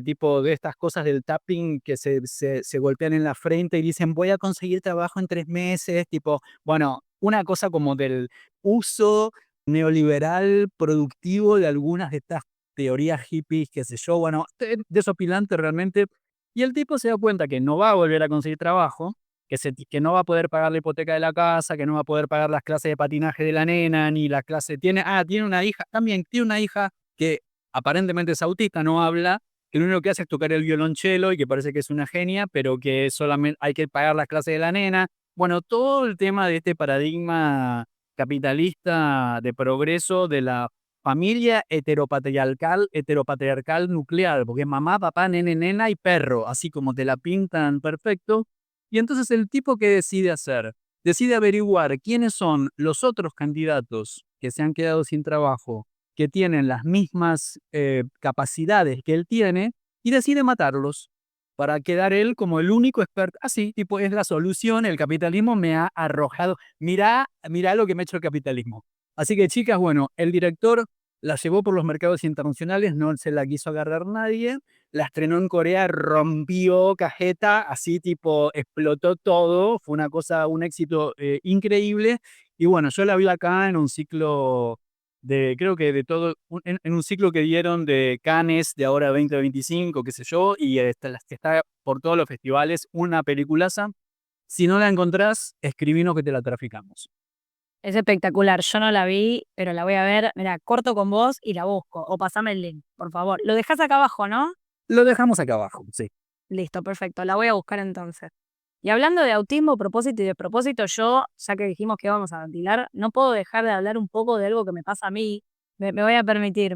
tipo de estas cosas del tapping que se golpean en la frente y dicen voy a conseguir trabajo en 3 meses, tipo, bueno, una cosa como del uso neoliberal productivo de algunas de estas teorías hippies, qué sé yo, bueno, desopilante realmente. Y el tipo se da cuenta que no va a volver a conseguir trabajo, que no va a poder pagar la hipoteca de la casa, que no va a poder pagar las clases de patinaje de la nena, ni las clases. Tiene una hija, también tiene una hija que aparentemente es autista, no habla, que lo único que hace es tocar el violonchelo y que parece que es una genia, pero que solamente hay que pagar las clases de la nena. Bueno, todo el tema de este paradigma capitalista de progreso de la familia heteropatriarcal nuclear, porque es mamá, papá, nene, nena y perro, así como te la pintan perfecto. Y entonces el tipo que decide hacer, decide averiguar quiénes son los otros candidatos que se han quedado sin trabajo, que tienen las mismas capacidades que él tiene, y decide matarlos para quedar él como el único experto. Así, tipo, es la solución, el capitalismo me ha arrojado. Mirá lo que me ha hecho el capitalismo. Así que, chicas, bueno, el director la llevó por los mercados internacionales, no se la quiso agarrar nadie, la estrenó en Corea, rompió cajeta, así tipo, explotó todo, fue una cosa, un éxito increíble. Y bueno, yo la vi acá en un ciclo creo que de todo, en un ciclo que dieron de Cannes de ahora 2025, qué sé yo, y está por todos los festivales, una peliculaza. Si no la encontrás, escribinos que te la traficamos. Es espectacular, yo no la vi, pero la voy a ver. Mira, corto con vos y la busco. O pasame el link, por favor. Lo dejás acá abajo, ¿no? Lo dejamos acá abajo, sí. Listo, perfecto. La voy a buscar entonces. Y hablando de autismo, propósito y de propósito, yo, ya que dijimos que vamos a ventilar, no puedo dejar de hablar un poco de algo que me pasa a mí. Me voy a permitir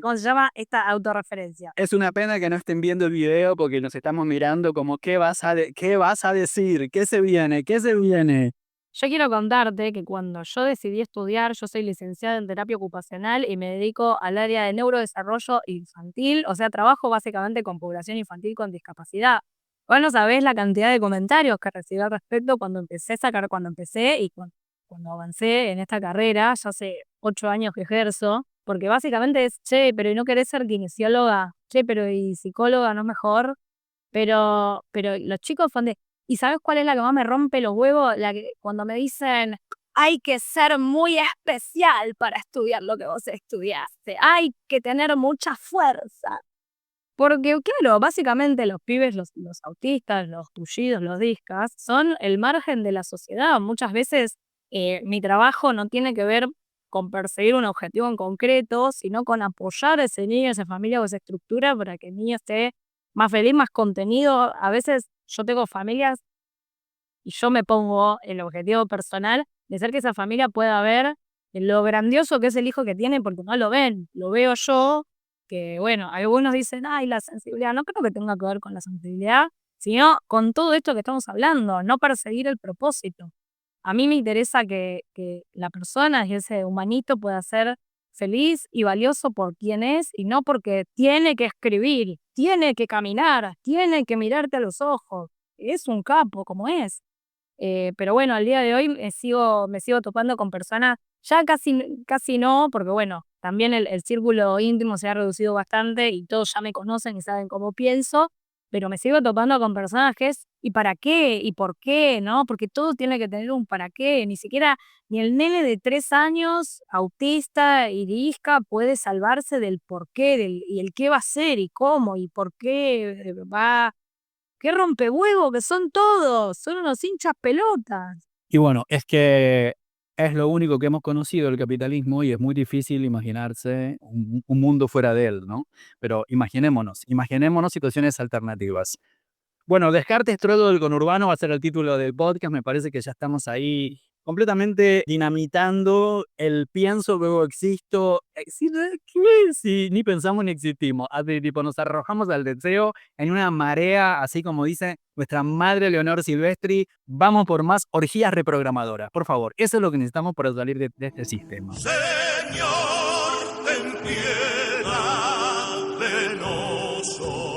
¿cómo se llama? Esta autorreferencia. Es una pena que no estén viendo el video porque nos estamos mirando como ¿qué vas a decir? ¿Qué se viene? ¿Qué se viene? Yo quiero contarte que cuando yo decidí estudiar, yo soy licenciada en terapia ocupacional y me dedico al área de neurodesarrollo infantil, o sea, trabajo básicamente con población infantil con discapacidad. Vos no sabés la cantidad de comentarios que recibí al respecto cuando empecé y cuando avancé en esta carrera, ya hace 8 años que ejerzo, porque básicamente es, che, pero ¿y no querés ser kinesióloga? Che, pero ¿y psicóloga no es mejor? Pero los chicos son de... ¿Y sabes cuál es la que más me rompe los huevos? Cuando me dicen, hay que ser muy especial para estudiar lo que vos estudiaste. Hay que tener mucha fuerza. Porque, claro, básicamente los pibes, los autistas, los tullidos, los discas, son el margen de la sociedad. Muchas veces mi trabajo no tiene que ver con perseguir un objetivo en concreto, sino con apoyar a ese niño, a esa familia o esa estructura para que el niño esté más feliz, más contenido. A veces yo tengo familias y yo me pongo el objetivo personal de hacer que esa familia pueda ver lo grandioso que es el hijo que tiene, porque no lo ven, lo veo yo, que bueno, algunos dicen, ay, la sensibilidad, no creo que tenga que ver con la sensibilidad, sino con todo esto que estamos hablando, no perseguir el propósito. A mí me interesa que la persona y ese humanito pueda ser feliz y valioso por quien es y no porque tiene que escribir, tiene que caminar, tiene que mirarte a los ojos. Es un capo, como es. Pero bueno, al día de hoy me sigo topando con personas, ya casi no, porque bueno, también el círculo íntimo se ha reducido bastante y todos ya me conocen y saben cómo pienso, pero me sigo topando con personajes, ¿y para qué? ¿Y por qué? ¿No? Porque todo tiene que tener un para qué. Ni siquiera, ni el nene de 3 años, autista y disca, puede salvarse del por qué, y el qué va a hacer, y cómo, y por qué va. Qué rompehuevo que son todos, son unos hinchas pelotas. Y bueno, es que es lo único que hemos conocido del capitalismo y es muy difícil imaginarse un mundo fuera de él, ¿no? Pero imaginémonos situaciones alternativas. Bueno, Descartes, Troilo del conurbano va a ser el título del podcast. Me parece que ya estamos ahí completamente dinamitando el pienso, luego existo. ¿Qué? Si ni pensamos ni existimos. Así, tipo, nos arrojamos al deseo en una marea, así como dice nuestra madre Leonor Silvestri. Vamos por más orgías reprogramadoras. Por favor, eso es lo que necesitamos para salir de este sistema. Señor, ten piedad de nosotros.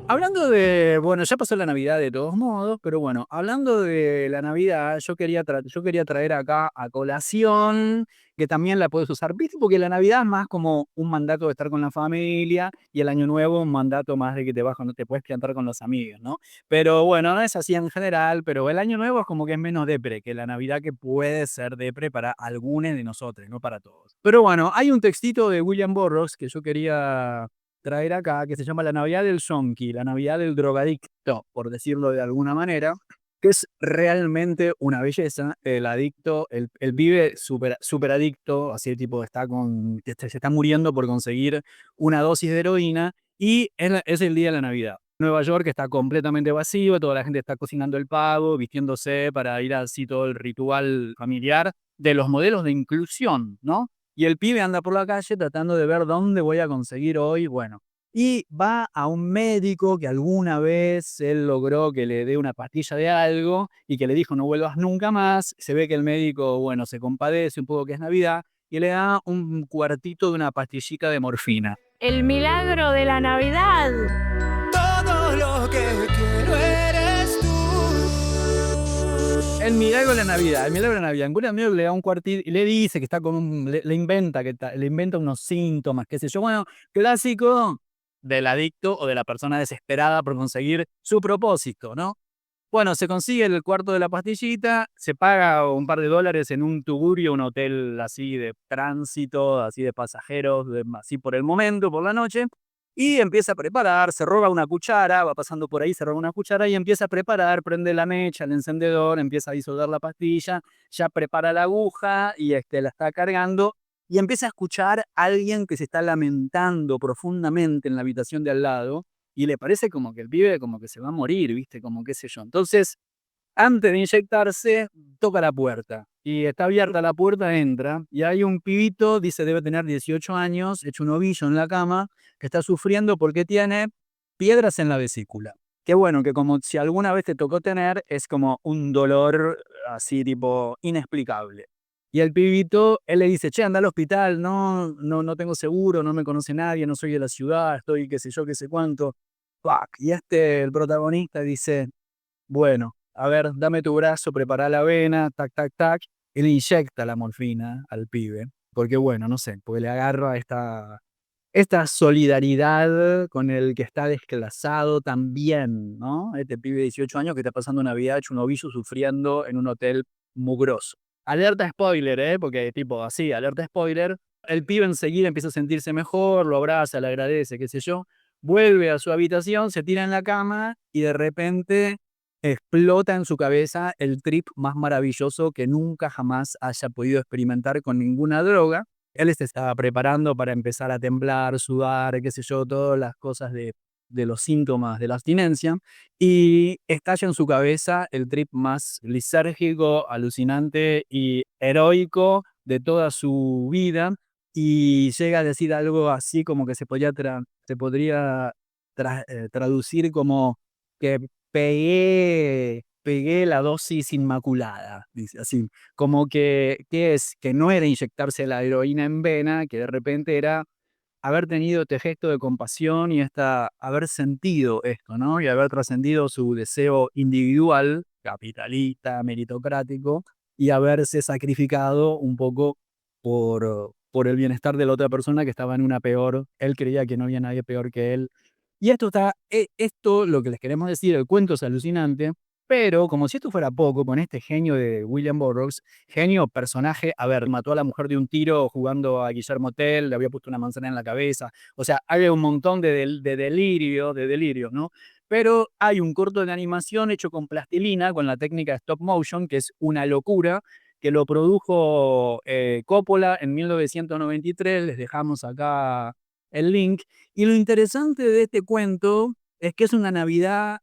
Hablando de, bueno, ya pasó la Navidad de todos modos, pero bueno, hablando de la Navidad, yo quería traer acá a colación, que también la puedes usar, ¿viste? Porque la Navidad es más como un mandato de estar con la familia y el Año Nuevo un mandato más de que no te puedes plantar con los amigos, ¿no? Pero bueno, no es así en general, pero el Año Nuevo es como que es menos depre que la Navidad, que puede ser depre para algunos de nosotros, no para todos. Pero bueno, hay un textito de William Burroughs que yo quería traer acá, que se llama La Navidad del Yonki, la Navidad del drogadicto, por decirlo de alguna manera, que es realmente una belleza. El adicto, el pibe súper adicto, así tipo se está muriendo por conseguir una dosis de heroína, y es el día de la Navidad. Nueva York está completamente vacío, toda la gente está cocinando el pavo, vistiéndose para ir así todo el ritual familiar de los modelos de inclusión, ¿no? Y el pibe anda por la calle tratando de ver dónde voy a conseguir hoy, bueno. Y va a un médico que alguna vez él logró que le dé una pastilla de algo y que le dijo no vuelvas nunca más. Se ve que el médico, bueno, se compadece un poco que es Navidad y le da un cuartito de una pastillita de morfina. El milagro de la Navidad. Todo lo que quiero eres tú. El milagro de la Navidad, el milagro de la Navidad. Un amigo le da un cuartito y le dice que está con le inventa unos síntomas, qué sé yo. Bueno, clásico del adicto o de la persona desesperada por conseguir su propósito, ¿no? Bueno, se consigue el cuarto de la pastillita, se paga un par de dólares en un tugurio, un hotel así de tránsito, así de pasajeros, así por el momento, por la noche, y empieza a preparar, se roba una cuchara, va pasando por ahí, se roba una cuchara y empieza a preparar, prende la mecha, el encendedor, empieza a disolver la pastilla, ya prepara la aguja y la está cargando y empieza a escuchar a alguien que se está lamentando profundamente en la habitación de al lado y le parece como que el pibe como que se va a morir, ¿viste? Como qué sé yo. Entonces, antes de inyectarse, toca la puerta. Y está abierta la puerta, entra. Y hay un pibito, dice debe tener 18 años, hecho un ovillo en la cama, que está sufriendo porque tiene piedras en la vesícula. Qué bueno, que como si alguna vez te tocó tener, es como un dolor así tipo inexplicable. Y el pibito, él le dice, che, anda al hospital, no tengo seguro, no me conoce nadie, no soy de la ciudad, estoy qué sé yo, qué sé cuánto. Fuck. Y el protagonista, dice, bueno, a ver, dame tu brazo, prepara la vena, tac, tac, tac. Y le inyecta la morfina al pibe. Porque bueno, no sé, porque le agarra esta solidaridad con el que está desclasado también, ¿no? Este pibe de 18 años que está pasando Navidad hecho un ovillo sufriendo en un hotel mugroso. Alerta spoiler, porque tipo así, alerta spoiler. El pibe enseguida empieza a sentirse mejor, lo abraza, le agradece, qué sé yo. Vuelve a su habitación, se tira en la cama y de repente explota en su cabeza el trip más maravilloso que nunca jamás haya podido experimentar con ninguna droga. Él se estaba preparando para empezar a temblar, sudar, qué sé yo, todas las cosas de los síntomas de la abstinencia, y estalla en su cabeza el trip más lisérgico, alucinante y heroico de toda su vida, y llega a decir algo así como que se podría traducir como que pegué la dosis inmaculada, dice así. Como que no era inyectarse la heroína en vena, que de repente era haber tenido este gesto de compasión y haber sentido esto, ¿no? Y haber trascendido su deseo individual, capitalista, meritocrático, y haberse sacrificado un poco por el bienestar de la otra persona que estaba en una peor. Él creía que no había nadie peor que él. Y esto, lo que les queremos decir, el cuento es alucinante, pero como si esto fuera poco, con este genio de William Burroughs, genio, personaje, a ver, mató a la mujer de un tiro jugando a Guillermo Tell, le había puesto una manzana en la cabeza, o sea, hay un montón de delirio, ¿no? Pero hay un corto de animación hecho con plastilina, con la técnica de stop motion, que es una locura, que lo produjo Coppola en 1993, les dejamos acá el link. Y lo interesante de este cuento es que es una Navidad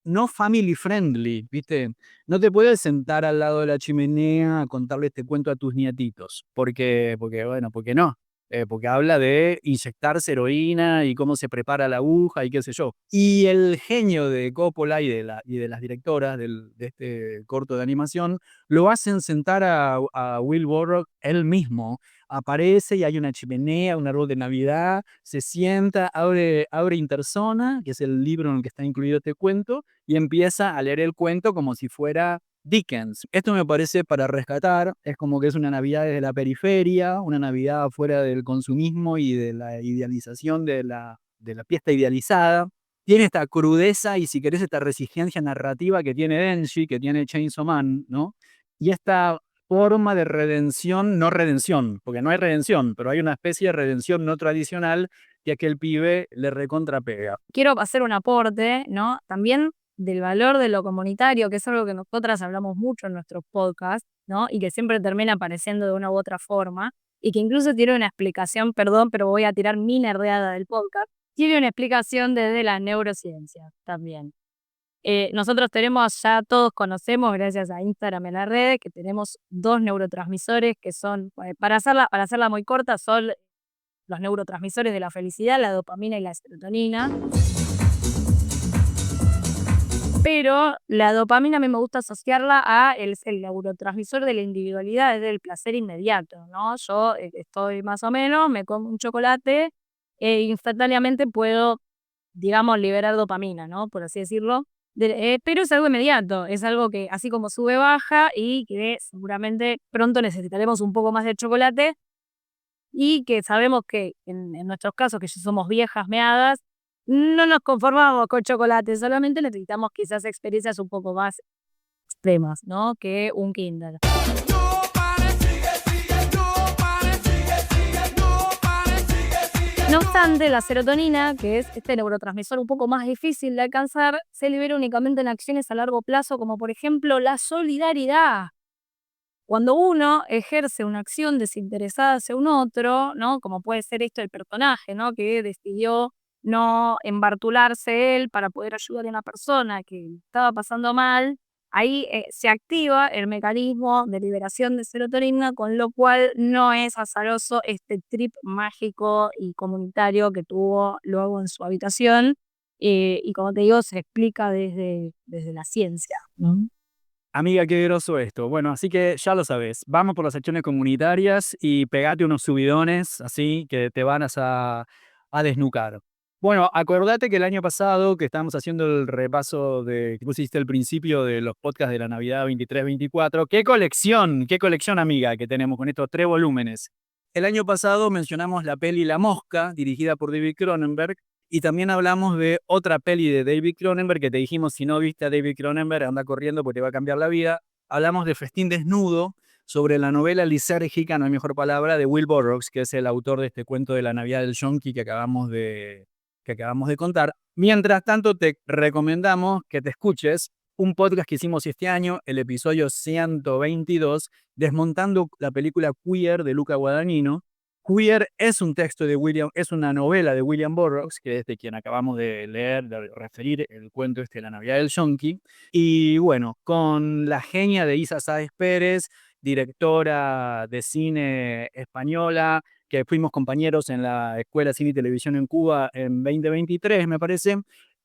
no family friendly, ¿viste? No te puedes sentar al lado de la chimenea a contarle este cuento a tus nietitos, porque no. Porque habla de inyectarse heroína y cómo se prepara la aguja y qué sé yo. Y el genio de Coppola y de las directoras de este corto de animación lo hacen sentar a Will Burrough él mismo. Aparece y hay una chimenea, un árbol de Navidad, se sienta, abre Interzona, que es el libro en el que está incluido este cuento, y empieza a leer el cuento como si fuera Dickens. Esto me parece para rescatar, es como que es una Navidad desde la periferia, una Navidad fuera del consumismo y de la idealización de la fiesta idealizada. Tiene esta crudeza y, si querés, esta resistencia narrativa que tiene Denji, que tiene Chainsaw Man, ¿no? Y esta forma de redención, no redención, porque no hay redención, pero hay una especie de redención no tradicional que aquel pibe le recontrapega. Quiero hacer un aporte, ¿no? También del valor de lo comunitario, que es algo que nosotras hablamos mucho en nuestros podcasts, ¿no? Y que siempre termina apareciendo de una u otra forma, y que incluso tiene una explicación, perdón, pero voy a tirar mi nerdeada del podcast, tiene una explicación desde la neurociencia también. Nosotros ya todos conocemos, gracias a Instagram en la red, que tenemos 2 neurotransmisores que son, para hacerla muy corta, son los neurotransmisores de la felicidad, la dopamina y la serotonina. Pero la dopamina a mí me gusta asociarla a el neurotransmisor de la individualidad, es del placer inmediato, ¿no? Yo estoy más o menos, me como un chocolate e instantáneamente puedo, digamos, liberar dopamina, ¿no? Por así decirlo. Pero es algo inmediato, es algo que así como sube, baja, y que seguramente pronto necesitaremos un poco más de chocolate, y que sabemos que en nuestros casos, que ya somos viejas meadas, no nos conformamos con chocolate, solamente necesitamos quizás experiencias un poco más extremas, ¿no? Que un Kinder. No obstante, la serotonina, que es este neurotransmisor un poco más difícil de alcanzar, se libera únicamente en acciones a largo plazo, como por ejemplo la solidaridad. Cuando uno ejerce una acción desinteresada hacia un otro, ¿no? Como puede ser esto del personaje, ¿no? Que decidió no embartularse él para poder ayudar a una persona que estaba pasando mal, ahí se activa el mecanismo de liberación de serotonina, con lo cual no es azaroso este trip mágico y comunitario que tuvo luego en su habitación, y como te digo, se explica desde la ciencia, ¿no? Amiga, qué groso esto. Bueno, así que ya lo sabes, vamos por las acciones comunitarias y pegate unos subidones así que te van a desnucar. Bueno, acordate que el año pasado, que estábamos haciendo el repaso que pusiste al principio de los podcasts de la Navidad 23-24, qué colección, amiga, que tenemos con estos 3 volúmenes. El año pasado mencionamos la peli La Mosca, dirigida por David Cronenberg, y también hablamos de otra peli de David Cronenberg, que te dijimos, si no viste a David Cronenberg, anda corriendo porque te va a cambiar la vida. Hablamos de Festín Desnudo, sobre la novela lisérgica, no hay mejor palabra, de Will Burroughs, que es el autor de este cuento de la Navidad del Yonki que acabamos de contar. Mientras tanto, te recomendamos que te escuches un podcast que hicimos este año, el episodio 122, desmontando la película Queer de Luca Guadagnino. Queer es es una novela de William Burroughs, que es de quien acabamos de leer, de referir el cuento de la Navidad del Yonki. Y bueno, con la genia de Isa Sáez Pérez, directora de cine española, que fuimos compañeros en la Escuela de Cine y Televisión en Cuba en 2023, me parece.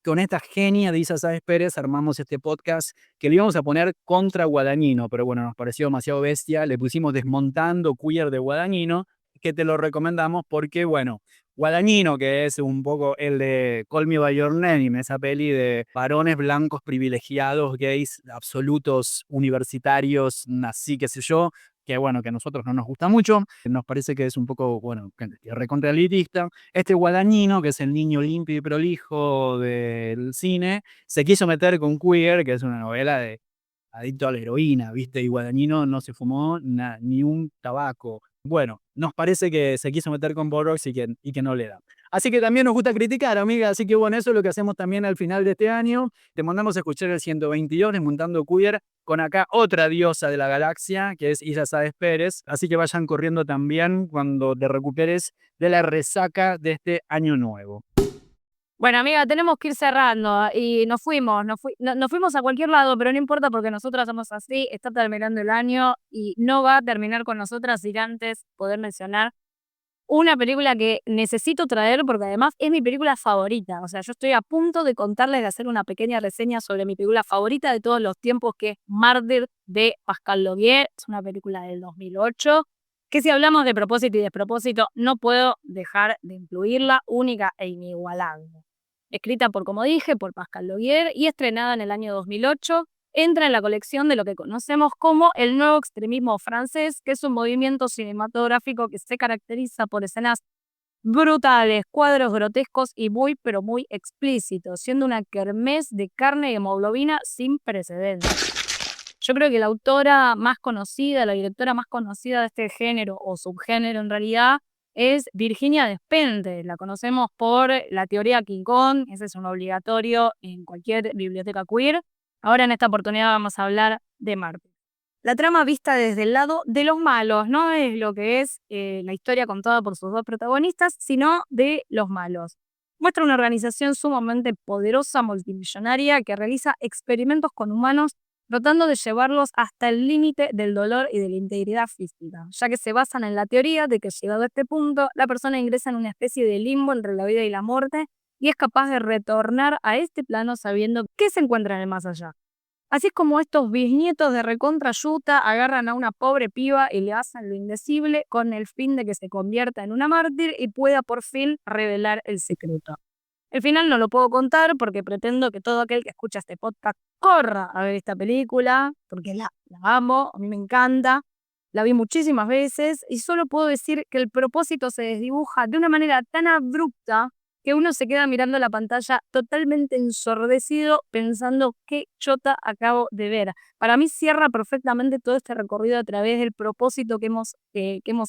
Con esta genia de Isa Sáez Pérez armamos este podcast que le íbamos a poner contra Guadagnino, pero bueno, nos pareció demasiado bestia. Le pusimos Desmontando Queer de Guadagnino, que te lo recomendamos porque, bueno, Guadagnino, que es un poco el de Call Me By Your Name, esa peli de varones blancos privilegiados, gays, absolutos, universitarios, así, qué sé yo, que bueno, que a nosotros no nos gusta mucho, nos parece que es un poco, bueno, recontra elitista. Este Guadagnino, que es el niño limpio y prolijo del cine, se quiso meter con Queer, que es una novela de adicto a la heroína, ¿viste? Y Guadagnino no se fumó ni un tabaco. Bueno, nos parece que se quiso meter con Borax y que no le da. Así que también nos gusta criticar, amiga. Así que bueno, eso es lo que hacemos también al final de este año. Te mandamos a escuchar el 122 Desmontando Queer con acá otra diosa de la galaxia, que es Illa Sáez Pérez. Así que vayan corriendo también cuando te recuperes de la resaca de este año nuevo. Bueno, amiga, tenemos que ir cerrando y nos fuimos a cualquier lado, pero no importa porque nosotras somos así, está terminando el año y no va a terminar con nosotras sin antes poder mencionar una película que necesito traer porque además es mi película favorita. O sea, yo estoy a punto de contarles, de hacer una pequeña reseña sobre mi película favorita de todos los tiempos, que es Mártir de Pascal Laugier. Es una película del 2008, que si hablamos de propósito y despropósito, no puedo dejar de incluirla, única e inigualable. Escrita por, como dije, por Pascal Laugier y estrenada en el año 2008, entra en la colección de lo que conocemos como el nuevo extremismo francés, que es un movimiento cinematográfico que se caracteriza por escenas brutales, cuadros grotescos y muy, pero muy explícitos, siendo una kermés de carne y hemoglobina sin precedentes. Yo creo que la autora más conocida, la directora más conocida de este género, o subgénero en realidad, es Virginia Despentes. La conocemos por La teoría King Kong, ese es un obligatorio en cualquier biblioteca queer. Ahora en esta oportunidad vamos a hablar de Mártir. La trama vista desde el lado de los malos, no es lo que es la historia contada por sus dos protagonistas, sino de los malos. Muestra una organización sumamente poderosa, multimillonaria, que realiza experimentos con humanos tratando de llevarlos hasta el límite del dolor y de la integridad física, ya que se basan en la teoría de que llegado a este punto, la persona ingresa en una especie de limbo entre la vida y la muerte y es capaz de retornar a este plano sabiendo que se encuentra en el más allá. Así es como estos bisnietos de recontra yuta agarran a una pobre piba y le hacen lo indecible con el fin de que se convierta en una mártir y pueda por fin revelar el secreto. El final no lo puedo contar porque pretendo que todo aquel que escucha este podcast corra a ver esta película, porque la amo, a mí me encanta, la vi muchísimas veces y solo puedo decir que el propósito se desdibuja de una manera tan abrupta que uno se queda mirando la pantalla totalmente ensordecido pensando qué chota acabo de ver. Para mí cierra perfectamente todo este recorrido a través del propósito que hemos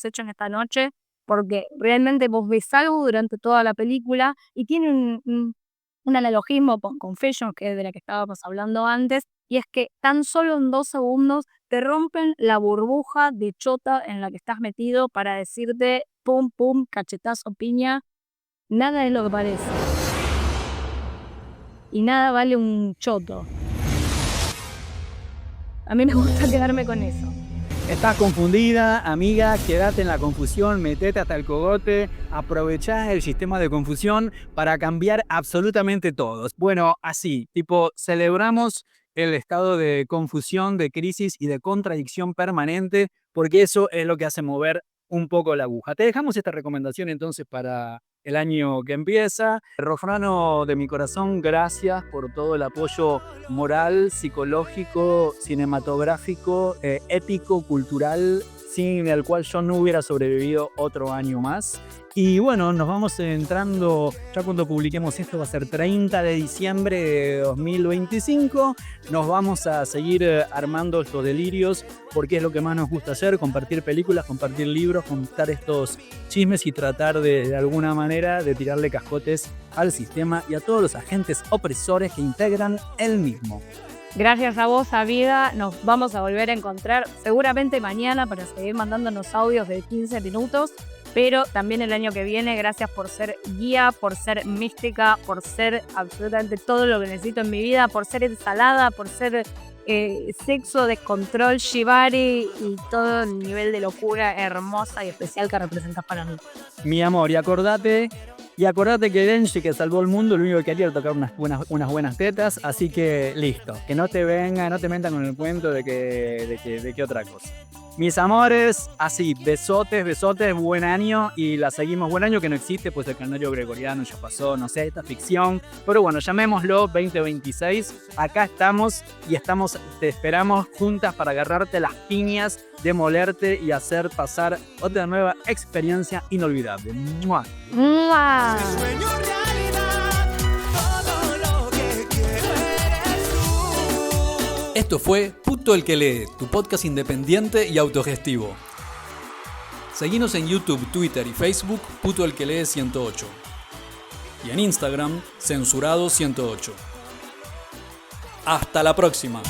hecho en esta noche, porque realmente vos ves algo durante toda la película y tiene un analogismo con Confession, que es de la que estábamos hablando antes, y es que tan solo en 2 segundos te rompen la burbuja de chota en la que estás metido para decirte pum pum, cachetazo, piña, nada es lo que parece. Y nada vale un choto. A mí me gusta quedarme con eso. Estás confundida, amiga, quédate en la confusión, metete hasta el cogote, aprovechá el sistema de confusión para cambiar absolutamente todo. Bueno, así, tipo, celebramos el estado de confusión, de crisis y de contradicción permanente, porque eso es lo que hace mover un poco la aguja. Te dejamos esta recomendación entonces para el año que empieza. Rofrano de mi corazón, gracias por todo el apoyo moral, psicológico, cinematográfico, ético, cultural, sin el cual yo no hubiera sobrevivido otro año más. Y bueno, nos vamos entrando, ya cuando publiquemos esto va a ser 30 de diciembre de 2025. Nos vamos a seguir armando estos delirios porque es lo que más nos gusta hacer, compartir películas, compartir libros, contar estos chismes y tratar de alguna manera de tirarle cascotes al sistema y a todos los agentes opresores que integran el mismo. Gracias a vos, Vida, nos vamos a volver a encontrar seguramente mañana para seguir mandándonos audios de 15 minutos, pero también el año que viene. Gracias por ser guía, por ser mística, por ser absolutamente todo lo que necesito en mi vida, por ser ensalada, por ser sexo, descontrol, shibari y todo el nivel de locura hermosa y especial que representas para mí. Mi amor, y acordate que Denji, que salvó el mundo, lo único que quería era tocar unas buenas tetas, así que listo, que no te metan con el cuento de que otra cosa. Mis amores, así, besotes, buen año, y la seguimos, buen año que no existe, pues el calendario gregoriano ya pasó, no sé, esta ficción, pero bueno, llamémoslo 2026, acá estamos y te esperamos juntas para agarrarte las piñas, demolerte y hacer pasar otra nueva experiencia inolvidable. ¡Mua! ¡Mua! Sueño realidad, todo lo que quiero eres tú. Esto fue Puto el que lee, tu podcast independiente y autogestivo. Seguinos en YouTube, Twitter y Facebook, Puto el que lee 108. Y en Instagram, Censurado 108. Hasta la próxima.